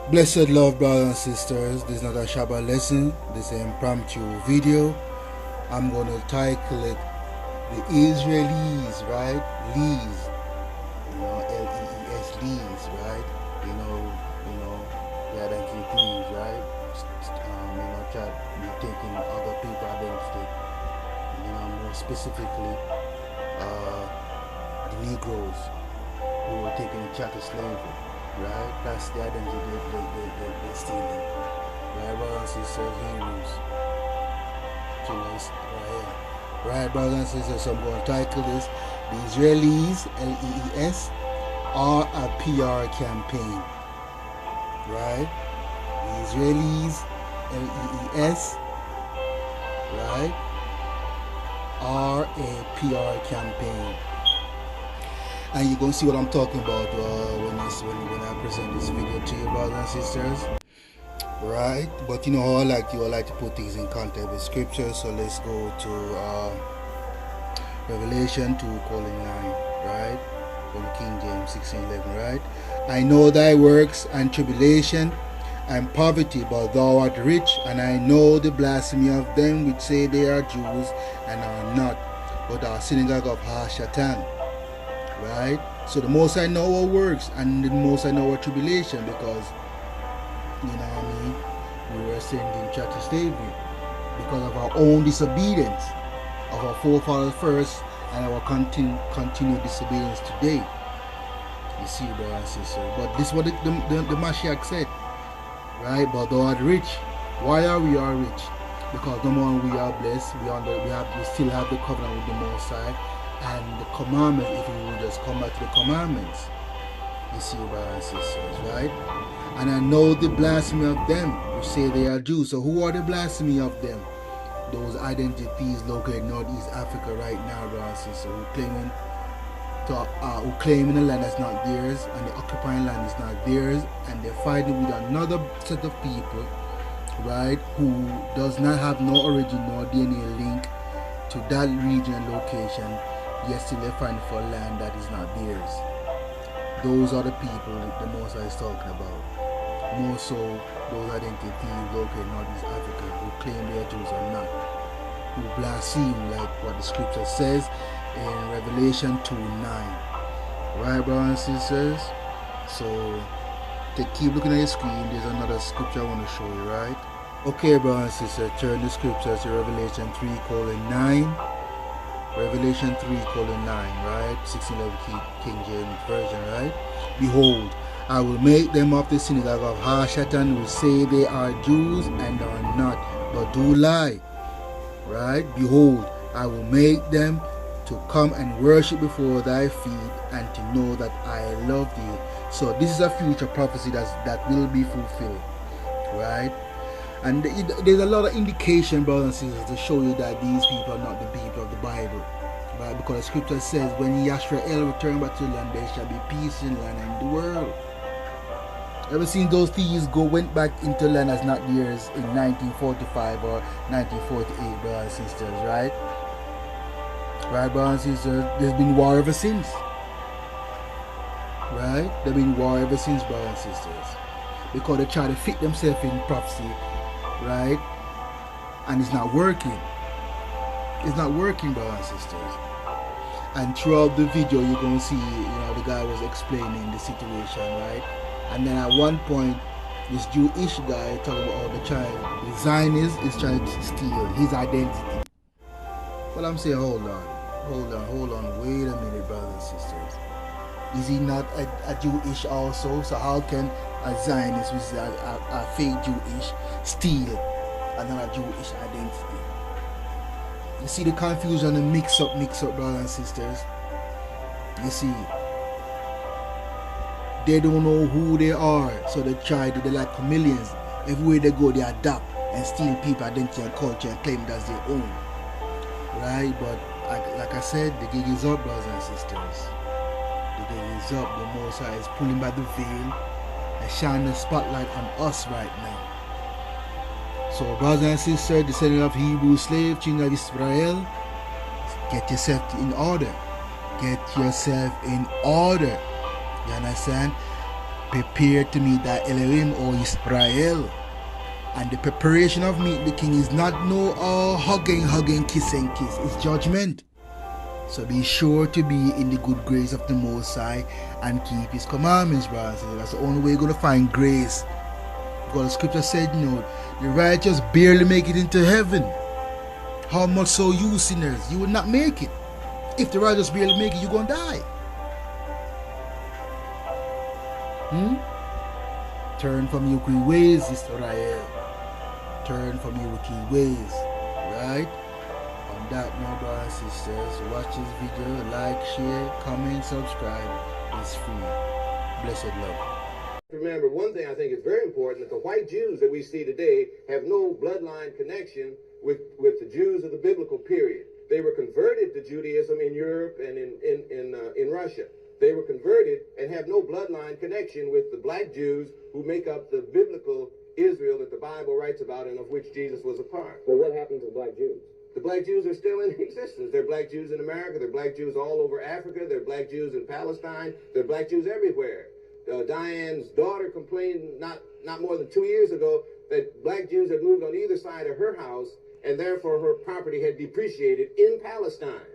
Blessed love, brothers and sisters. This is not a Shabbat lesson. This is an impromptu video. I'm going to title it The Israelis, right? Lees, Lees, Lees, right? The identities, right? Try to be taking other people's identity. More specifically, the Negroes who were taken in chattel slavery, right? That's the identity they're stealing. Right, brothers and sisters, Hebrews. Right here. Right, brothers and sisters, so I'm going to title this The Israelis, Lees, are a PR campaign. Right? The Israelis, Lees, right, are a PR campaign. And you're going to see what I'm talking about when I present this video to you, brothers and sisters. Right, but how I like to put things in context with scripture. So let's go to Revelation 2:9, right, from King James 16:11, right. I know thy works and tribulation and poverty, but thou art rich, and I know the blasphemy of them which say they are Jews and are not, but are synagogue of Hashatan. Right, so the most I know our works and the most I know our tribulation, because we were sent in chattel slavery because of our own disobedience of our forefathers first and our continued disobedience today. You see, brothers and sisters. But this is what the Mashiach said, right? But thou art rich. Why are we all rich? Because number one, we are blessed. We still have the covenant with the Most High and the commandments. If we will just come back to the commandments, you see, brothers and sisters, right? And I know the blasphemy of them who say they are Jews. So who are the blasphemy of them? Those identities located in Northeast Africa right now, brothers and sisters, who claiming the land that's not theirs, and the occupying land is not theirs, and they're fighting with another set of people, right, who does not have no origin nor DNA link to that region and location, yet still they're fighting for land that is not theirs. Those are the people the Most High is talking about. More so, those identities located in Northeast Africa who claim they are Jews or not, who blaspheme like what the scripture says in Revelation 2:9. Right, brothers and sisters? So, keep looking at your screen. There's another scripture I want to show you, right? Okay, brothers and sisters, turn the scriptures to Revelation 3:9. Revelation 3:9, right? 1611 King James Version, right? Behold, I will make them of the synagogue of Hashatan, who say they are Jews and are not, but do lie. Right? Behold, I will make them to come and worship before thy feet, and to know that I love thee. So this is a future prophecy that will be fulfilled. Right? And there's a lot of indication, brothers and sisters, to show you that these people are not the people of the Bible. Right? Because the scripture says, when Yashrael return back to the land, there shall be peace in the land and in the world. Ever since those thieves went back into land as not theirs in 1945 or 1948, brothers and sisters, right? Right, brothers and sisters, there's been war ever since. Right? There's been war ever since, brothers and sisters. Because they try to fit themselves in prophecy, right? And it's not working. It's not working, brothers and sisters. And throughout the video, you're going to see, the guy was explaining the situation, right? And then at one point, this Jewish guy talking about the Zionist is trying to steal his identity. But I'm saying, hold on, wait a minute, brothers and sisters. Is he not a Jewish also? So how can a Zionist, which is a fake Jewish, steal another Jewish identity? You see the confusion and mix up, brothers and sisters. You see, they don't know who they are, so they're like chameleons. Everywhere they go, they adapt and steal people's identity and culture and claim it as their own. Right? But like I said, the gig is up, brothers and sisters. The gig is up. The Most High is pulling back the veil and shining the spotlight on us right now. So, brothers and sisters, descendants of Hebrew slave, children of Israel, get yourself in order. Get yourself in order. You understand? prepared to meet thy Elohim, O Israel. And the preparation of meeting the king is not no hugging, kiss and kiss. It's judgment. So be sure to be in the good grace of the Most High and keep his commandments, brothers. That's the only way you're going to find grace. Because the scripture said, the righteous barely make it into heaven. How much so you sinners? You will not make it. If the righteous barely make it, you're going to die. Turn from your wicked ways, Israel. Turn from your wicked ways. Right? On that note, brothers and sisters, watch this video, like, share, comment, subscribe. It's free. Blessed love. Remember, one thing I think is very important, that the white Jews that we see today have no bloodline connection with the Jews of the biblical period. They were converted to Judaism in Europe and in Russia. They were converted and have no bloodline connection with the black Jews who make up the biblical Israel that the Bible writes about and of which Jesus was a part. Well, what happened to black Jews? The black Jews are still in existence. There are black Jews in America. There are black Jews all over Africa. There are black Jews in Palestine. There are black Jews everywhere. Diane's daughter complained not more than 2 years ago that black Jews had moved on either side of her house, and therefore her property had depreciated in Palestine.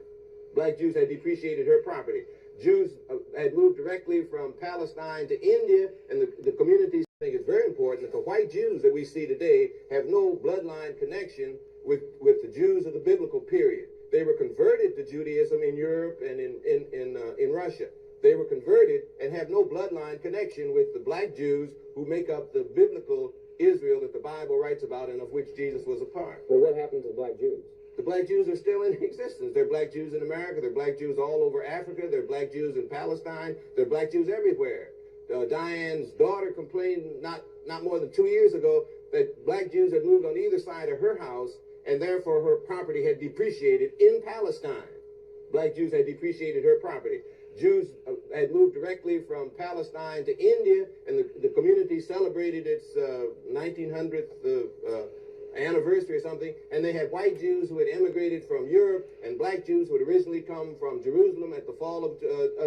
Black Jews had depreciated her property. Jews had moved directly from Palestine to India, and the communities. I think it's very important that the white Jews that we see today have no bloodline connection with the Jews of the biblical period. They were converted to Judaism in Europe and in Russia. They were converted and have no bloodline connection with the black Jews who make up the biblical Israel that the Bible writes about and of which Jesus was a part. Well, what happened to black Jews? The black Jews are still in existence. There are black Jews in America. There are black Jews all over Africa. There are black Jews in Palestine. There are black Jews everywhere. Diane's daughter complained not more than 2 years ago that black Jews had moved on either side of her house, and therefore her property had depreciated in Palestine. Black Jews had depreciated her property. Jews had moved directly from Palestine to India, and the community celebrated its 1900th anniversary or something, and they had white Jews who had emigrated from Europe and black Jews who had originally come from Jerusalem at the fall of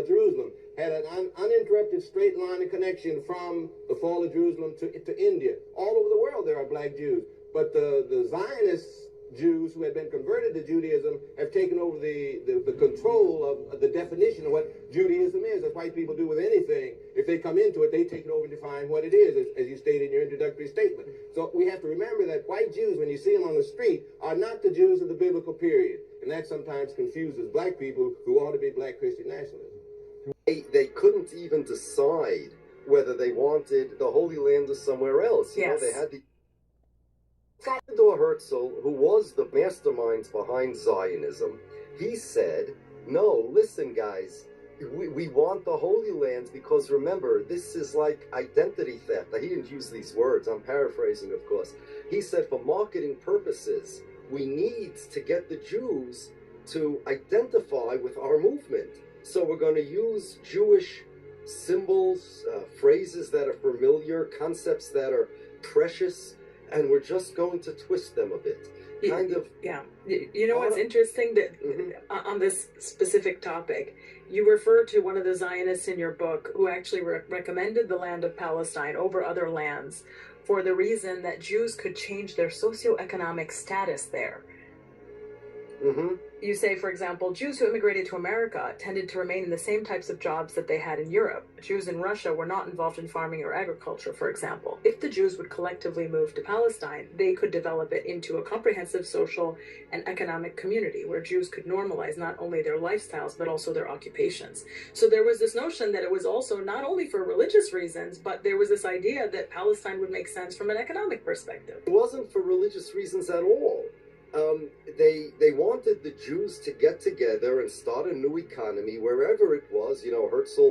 Jerusalem, had an uninterrupted straight line of connection from the fall of Jerusalem to India. All over the world there are black Jews, but the Zionist Jews who had been converted to Judaism have taken over the control of the definition of what Judaism is, as white people do with anything. If they come into it, they take it over and define what it is, as you stated in your introductory statement. So we have to remember that white Jews, when you see them on the street, are not the Jews of the biblical period. And that sometimes confuses black people who ought to be black Christian nationalists. They couldn't even decide whether they wanted the Holy Land or somewhere else. You know, they had the Theodor Herzl, who was the masterminds behind Zionism, he said, no, listen, guys, we want the Holy Land because, remember, this is like identity theft. Now, he didn't use these words. I'm paraphrasing, of course. He said, for marketing purposes, we need to get the Jews to identify with our movement. So we're going to use Jewish symbols, phrases that are familiar, concepts that are precious, and we're just going to twist them a bit. Kind of. Yeah. You know what's interesting that on this specific topic, you refer to one of the Zionists in your book who actually recommended the land of Palestine over other lands for the reason that Jews could change their socioeconomic status there. You say, for example, Jews who immigrated to America tended to remain in the same types of jobs that they had in Europe. Jews in Russia were not involved in farming or agriculture, for example. If the Jews would collectively move to Palestine, they could develop it into a comprehensive social and economic community where Jews could normalize not only their lifestyles, but also their occupations. So there was this notion that it was also not only for religious reasons, but there was this idea that Palestine would make sense from an economic perspective. It wasn't for religious reasons at all. They wanted the Jews to get together and start a new economy wherever it was. You know, Herzl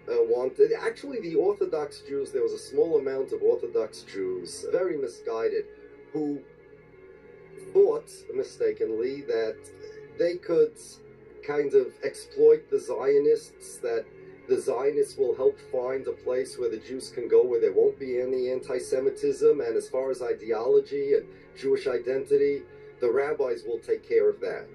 wanted, actually the Orthodox Jews, there was a small amount of Orthodox Jews, very misguided, who thought, mistakenly, that they could kind of exploit the Zionists, that the Zionists will help find a place where the Jews can go where there won't be any anti-Semitism, and as far as ideology and Jewish identity, the rabbis will take care of that.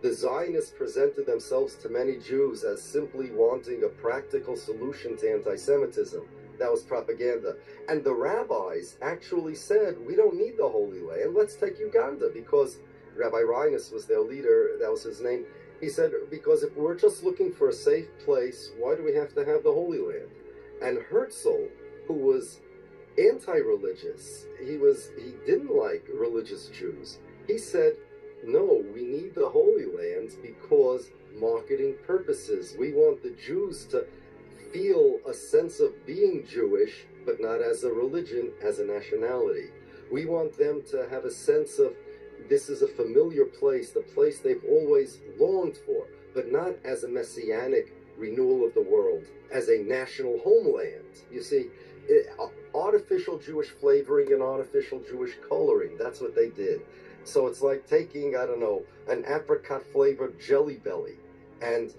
The Zionists presented themselves to many Jews as simply wanting a practical solution to anti-Semitism. That was propaganda. And the rabbis actually said, we don't need the Holy Land, let's take Uganda, because Rabbi Reines was their leader, that was his name. He said, because if we're just looking for a safe place, why do we have to have the Holy Land? And Herzl, who was anti-religious, he didn't like religious Jews. He said, no, we need the Holy Land because marketing purposes. We want the Jews to feel a sense of being Jewish, but not as a religion, as a nationality. We want them to have a sense of this is a familiar place, the place they've always longed for, but not as a messianic renewal of the world, as a national homeland. You see, artificial Jewish flavoring and artificial Jewish coloring, that's what they did. So it's like taking, I don't know, an apricot-flavored Jelly Belly and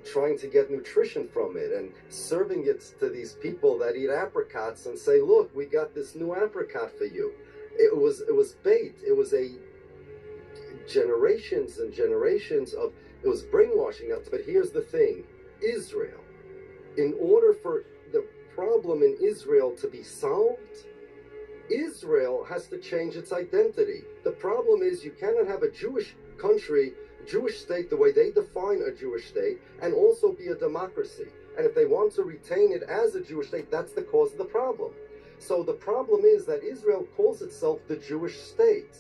trying to get nutrition from it and serving it to these people that eat apricots and say, look, we got this new apricot for you. It was bait. It was a generations and generations of, it was brainwashing. But here's the thing, Israel, in order for the problem in Israel to be solved, Israel has to change its identity. The problem is you cannot have a Jewish country, Jewish state the way they define a Jewish state, and also be a democracy. And if they want to retain it as a Jewish state, that's the cause of the problem. So the problem is that Israel calls itself the Jewish state.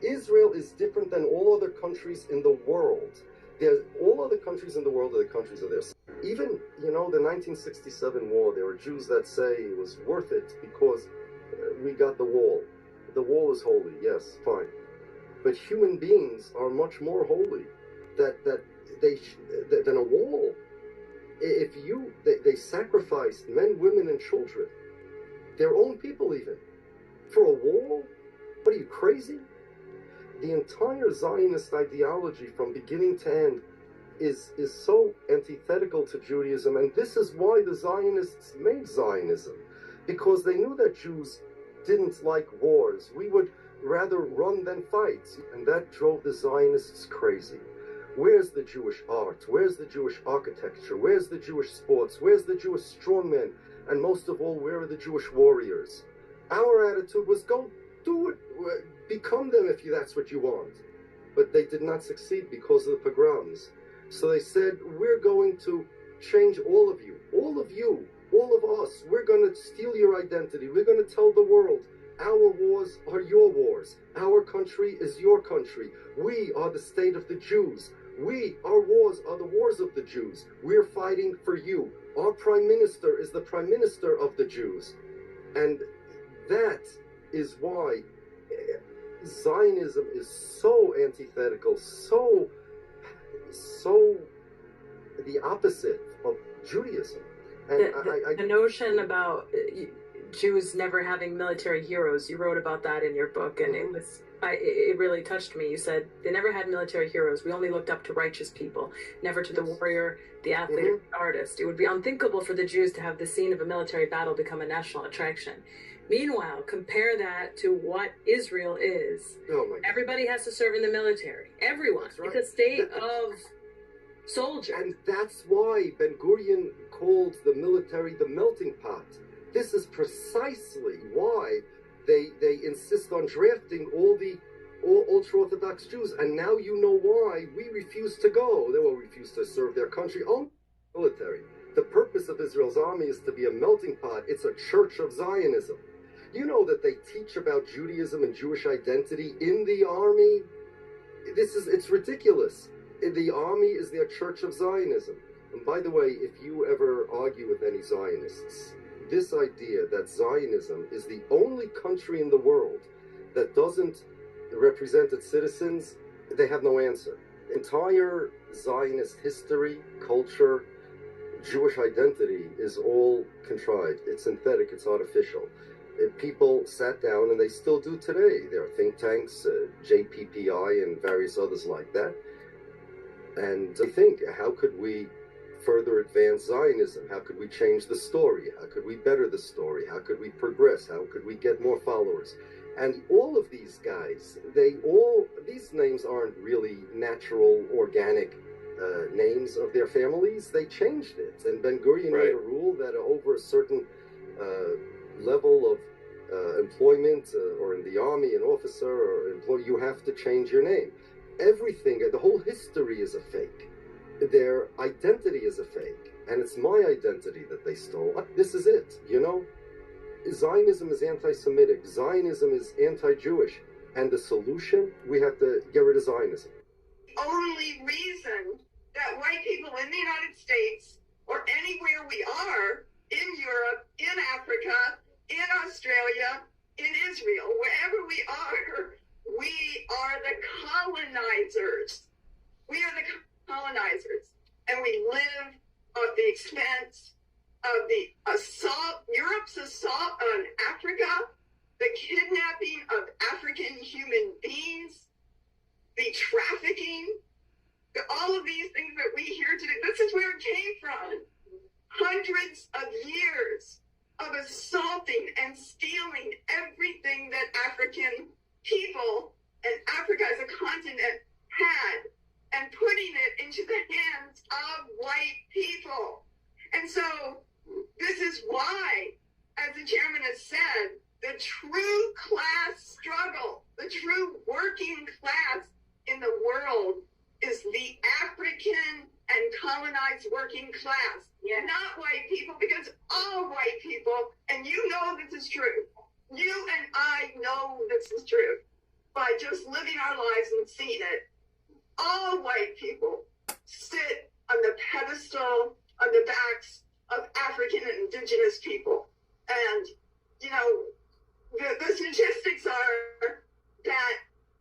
Israel is different than all other countries in the world. All other countries in the world are the countries of their state. Even, the 1967 war, there are Jews that say it was worth it because we got the wall. The wall is holy, yes, fine. But human beings are much more holy than a wall. They sacrificed men, women, and children, their own people even, for a wall? What are you, crazy? The entire Zionist ideology from beginning to end is so antithetical to Judaism, and this is why the Zionists made Zionism, because they knew that Jews didn't like wars. We would rather run than fight, and that drove the Zionists crazy. Where's the Jewish art? Where's the Jewish architecture? Where's the Jewish sports? Where's the Jewish strongmen? And most of all, where are the Jewish warriors? Our attitude was, go do it, become them if that's what you want. But they did not succeed because of the pogroms. So they said, we're going to change all of you, all of us. We're going to steal your identity. We're going to tell the world, our wars are your wars. Our country is your country. We are the state of the Jews. Our wars are the wars of the Jews. We're fighting for you. Our prime minister is the prime minister of the Jews. And that is why Zionism is so antithetical, so the opposite of Judaism. And the notion about Jews never having military heroes, you wrote about that in your book, and it really touched me. You said they never had military heroes. We only looked up to righteous people, never to the warrior, the athlete, or the artist. It would be unthinkable for the Jews to have the scene of a military battle become a national attraction. Meanwhile, compare that to what Israel is. Oh my God. Everybody has to serve in the military. Everyone. Right. It's a state of soldiers. And that's why Ben-Gurion called the military the melting pot. This is precisely why they insist on drafting all ultra-Orthodox Jews. And now you know why we refuse to go. They will refuse to serve their country. Oh, military. The purpose of Israel's army is to be a melting pot. It's a church of Zionism. You know that they teach about Judaism and Jewish identity in the army? It's ridiculous. The army is their church of Zionism. And by the way, if you ever argue with any Zionists, this idea that Zionism is the only country in the world that doesn't represent its citizens, they have no answer. Entire Zionist history, culture, Jewish identity is all contrived. It's synthetic, it's artificial. People sat down, and they still do today. There are think tanks, JPPI and various others like that. And they think, how could we further advance Zionism? How could we change the story? How could we better the story? How could we progress? How could we get more followers? And all of these guys, these names aren't really natural, organic names of their families. They changed it. And Ben-Gurion made a rule that over a certain level of employment, or in the army, an officer or employee, you have to change your name. Everything, the whole history is a fake. Their identity is a fake. And it's my identity that they stole. This is it, you know? Zionism is anti-Semitic. Zionism is anti-Jewish. And the solution, we have to get rid of Zionism. The only reason that white people in the United States, or anywhere we are, in Europe, in Africa, in Australia, in Israel, wherever we are the colonizers. We are the colonizers. And we live at the expense of the assault, Europe's assault on Africa, the kidnapping of African human beings, the trafficking, all of these things that we hear today. This is where it came from. Hundreds of years of assaulting and stealing everything that African people and Africa as a continent had, and putting it into the hands of white people. And so this is why, as the chairman has said, the true class struggle, the true working class in the world is the African and colonized working class, not white people, because all white people, and you know this is true, you and I know this is true, by just living our lives and seeing it, all white people sit on the pedestal, on the backs of African and indigenous people. And, you know, the statistics are that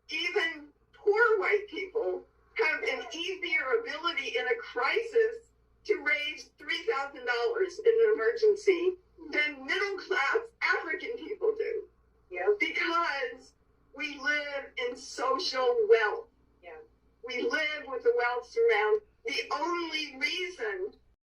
even poor white people have an easier ability in a crisis to raise $3,000 in an emergency than middle-class African people do. Yeah. Because we live in social wealth. Yeah. We live with the wealth around. The only reason